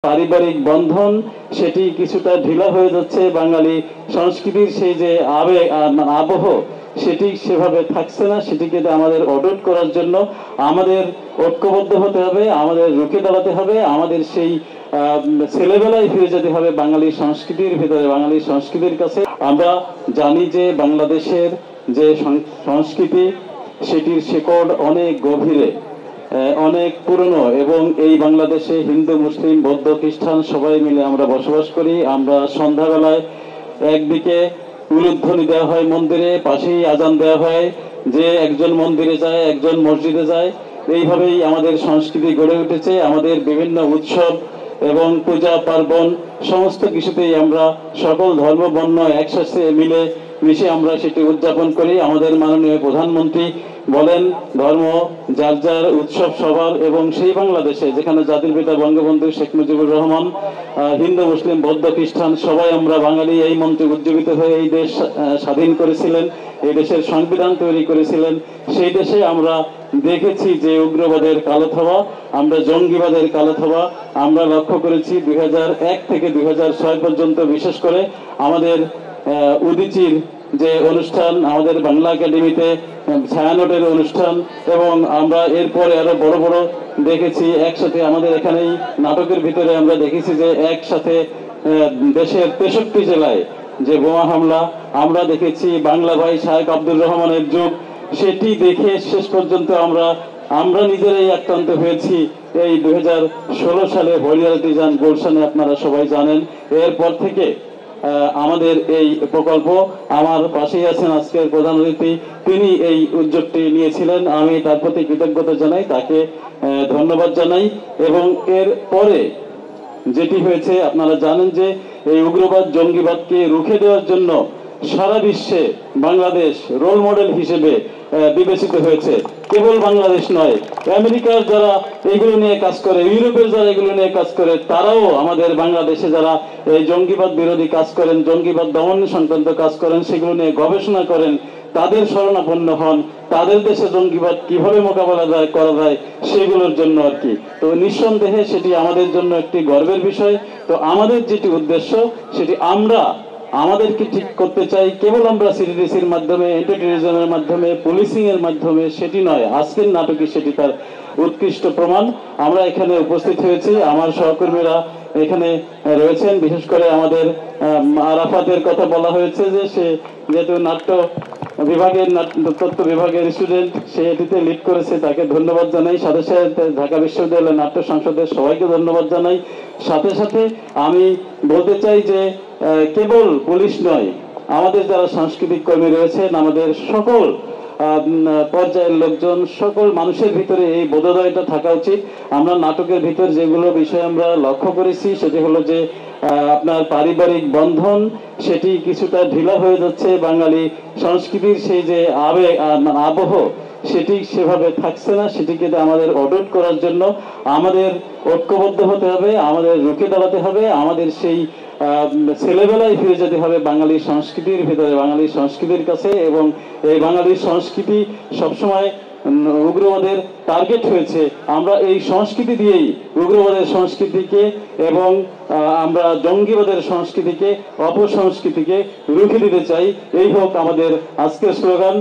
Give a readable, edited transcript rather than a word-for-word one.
পারিবারিক বন্ধন সেটি কিছুটা ঢিলা হয়ে যাচ্ছে। বাঙালি সংস্কৃতির সেই যে আবেগ আবহ সেটি সেভাবে থাকছে না। সেটিকে আমাদের অটুট করার জন্য আমাদের ঐক্যবদ্ধ হতে হবে, আমাদের রুখে দাঁড়াতে হবে, আমাদের সেই ছেলেবেলায় ফিরে যেতে হবে বাঙালি সংস্কৃতির ভিতরে, বাঙালি সংস্কৃতির কাছে। আমরা জানি যে বাংলাদেশের যে সংস্কৃতি সেটির শেকড় অনেক গভীরে, অনেক পুরনো, এবং এই বাংলাদেশে হিন্দু মুসলিম বৌদ্ধ খ্রিস্টান সবাই মিলে আমরা বসবাস করি। আমরা সন্ধ্যাবেলায় একদিকে উলুধ্বনি দেওয়া হয় মন্দিরে, পাশেই আজান দেওয়া হয়, যে একজন মন্দিরে যায় একজন মসজিদে যায়। এইভাবেই আমাদের সংস্কৃতি গড়ে উঠেছে। আমাদের বিভিন্ন উৎসব এবং পূজা পার্বণ সমস্ত কিছুতেই আমরা সকল ধর্ম বর্ণ একসাথে মিলে মিশে আমরা সেটি উদযাপন করি। আমাদের মাননীয় প্রধানমন্ত্রী বলেন ধর্ম যার যার উৎসব সবার, এবং সেই বাংলাদেশে যেখানে জাতির পিতা বঙ্গবন্ধু শেখ মুজিবুর রহমান হিন্দু মুসলিম বৌদ্ধ খ্রিস্টান সবাই আমরা বাঙালি এই মন্ত্রে উজ্জীবিত হয়ে এই দেশ স্বাধীন করেছিলেন, এই দেশের সংবিধান তৈরি করেছিলেন। সেই দেশে আমরা দেখেছি যে উগ্রবাদের কালো থাবা, আমরা জঙ্গিবাদের কালো থাবা আমরা লক্ষ্য করেছি 2001 থেকে 2006 পর্যন্ত। বিশেষ করে আমাদের উদীচীর যে অনুষ্ঠান, আমাদের বাংলা একাডেমিতে ছায়ানটের অনুষ্ঠান, এবং আমরা এরপরে আরো বড় বড় দেখেছি একসাথে। আমাদের এখানেই নাটকের ভিতরে আমরা দেখেছি যে একসাথে দেশের 63 জেলায় যে বোমা হামলা আমরা দেখেছি। বাংলা ভাই শাহেখ আব্দুর রহমানের যুগ, সেটি দেখে শেষ পর্যন্ত আমরা নিজেরাই আক্রান্ত হয়েছি। এই 2016 সালে হলিয়ারটি যান গুলশানে, আপনারা সবাই জানেন। এরপর থেকে আমাদের এই প্রকল্প, আমার পাশেই আছেন আজকের প্রধান অতিথি, তিনি এই উদ্যোগটি নিয়েছিলেন। আমি তার প্রতি কৃতজ্ঞতা জানাই, তাকে ধন্যবাদ জানাই। এবং এর পরে যেটি হয়েছে আপনারা জানেন যে এই উগ্রবাদ জঙ্গিবাদকে রুখে দেওয়ার জন্য সারা বিশ্বে বাংলাদেশ রোল মডেল হিসেবে বিবেচিত হয়েছে। কেবল বাংলাদেশ নয়, আমেরিকার যারা এগুলো নিয়ে কাজ করে, ইউরোপের যারা এগুলো নিয়ে কাজ করে, তারাও আমাদের বাংলাদেশে যারা এই জঙ্গিবাদ বিরোধী কাজ করেন, জঙ্গিবাদ দমন সংক্রান্ত কাজ করেন, সেগুলো নিয়ে গবেষণা করেন, তাদের শরণাপন্ন হন, তাদের দেশে জঙ্গিবাদ কিভাবে মোকাবেলা করা যায় সেগুলোর জন্য আর কি। তো নিঃসন্দেহে সেটি আমাদের জন্য একটি গর্বের বিষয়। তো আমাদের যেটি উদ্দেশ্য সেটি আমরা আমাদেরকে ঠিক করতে চাই। কেবল আমরা সিটিডিসির মাধ্যমে, এন্টারটেরিজমের মাধ্যমে, পুলিশিং এর মাধ্যমে সেটি নয়। আজকের নাটকে সেটি তার উৎকৃষ্ট প্রমাণ। আমরা এখানে উপস্থিত হয়েছি, আমার সহকর্মীরা এখানে রয়েছেন। বিশেষ করে আমাদের আরাফাতের কথা বলা হয়েছে যে সে যেহেতু নাট্য বিভাগের তত্ত্ব বিভাগের স্টুডেন্ট, সে এটিতে লিড করেছে, তাকে ধন্যবাদ জানাই। সাথে সাথে ঢাকা বিশ্ববিদ্যালয়ের নাট্য সংসদের সবাইকে ধন্যবাদ জানাই। সাথে সাথে আমি বলতে চাই যে কেবল পুলিশ নয়, আমাদের যারা সাংস্কৃতিক কর্মী রয়েছেন, আমাদের সকল পর্যায়ের লোকজন, সকল মানুষের ভিতরে এই বোধোদয়টা থাকা উচিত। আমরা নাটকের ভিতর যেগুলো বিষয় আমরা লক্ষ্য করেছি সেটি হলো যে আপনার পারিবারিক বন্ধন সেটি কিছুটা ঢিলা হয়ে যাচ্ছে। বাঙালি সংস্কৃতির সেই যে আবেগ আবহ সেটি সেভাবে থাকছে না। সেটিকে আমাদের অটুট করার জন্য আমাদের ঐক্যবদ্ধ হতে হবে, আমাদের রুখে দাঁড়াতে হবে, আমাদের সেই ছেলেবেলায় ফিরে যেতে হবে বাঙালি সংস্কৃতির ভিতরে, বাঙালি সংস্কৃতির কাছে। এবং এই বাঙালি সংস্কৃতি সবসময় উগ্রবাদের টার্গেট হয়েছে। আমরা এই সংস্কৃতি দিয়েই উগ্রবাদের সংস্কৃতিকে এবং আমরা জঙ্গিবাদের সংস্কৃতিকে, অপসংস্কৃতিকে রুখে দিতে চাই। এই হোক আমাদের আজকের স্লোগান।